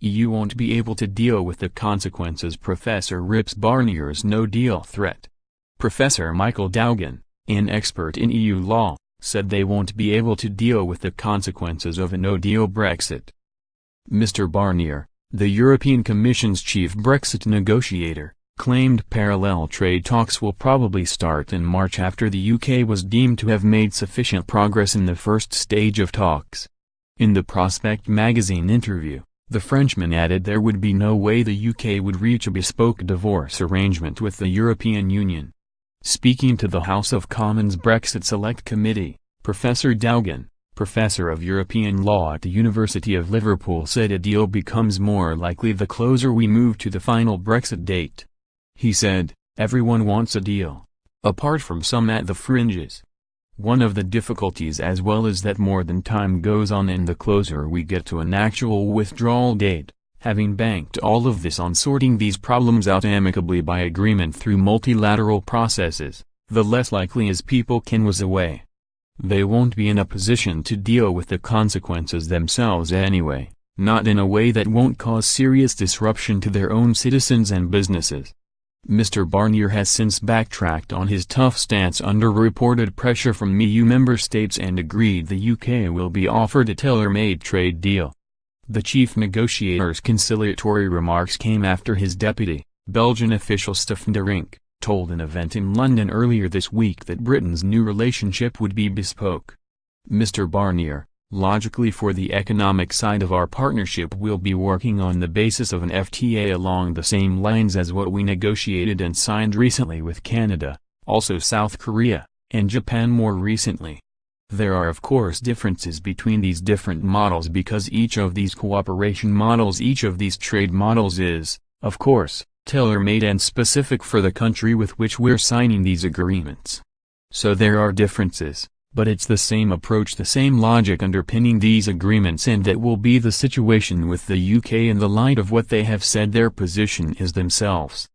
EU won't be able to deal with the consequences. Professor RIPS Barnier's no-deal threat. Professor Michael Dougan, an expert in EU law, said they won't be able to deal with the consequences of a no-deal Brexit. Mr. Barnier, the European Commission's chief Brexit negotiator, claimed parallel trade talks will probably start in March after the UK was deemed to have made sufficient progress in the first stage of talks. In the Prospect magazine interview, the Frenchman added there would be no way the UK would reach a bespoke divorce arrangement with the European Union. Speaking to the House of Commons Brexit Select Committee, Professor Dougan, professor of European law at the University of Liverpool, said a deal becomes more likely the closer we move to the final Brexit date. He said, "Everyone wants a deal, apart from some at the fringes. One of the difficulties as well is that more than time goes on and the closer we get to an actual withdrawal date, having banked all of this on sorting these problems out amicably by agreement through multilateral processes, the less likely is people can whiz away. They won't be in a position to deal with the consequences themselves anyway, not in a way that won't cause serious disruption to their own citizens and businesses." Mr. Barnier has since backtracked on his tough stance under reported pressure from EU member states and agreed the UK will be offered a tailor-made trade deal. The chief negotiator's conciliatory remarks came after his deputy, Belgian official Stefan de Rink, told an event in London earlier this week that Britain's new relationship would be bespoke. Mr. Barnier, logically for the economic side of our partnership we'll be working on the basis of an FTA along the same lines as what we negotiated and signed recently with Canada, also South Korea, and Japan more recently. There are of course differences between these different models because each of these cooperation models, each of these trade models is, of course, tailor-made and specific for the country with which we're signing these agreements. So there are differences. But it's the same approach, the same logic underpinning these agreements, and that will be the situation with the UK in the light of what they have said their position is themselves.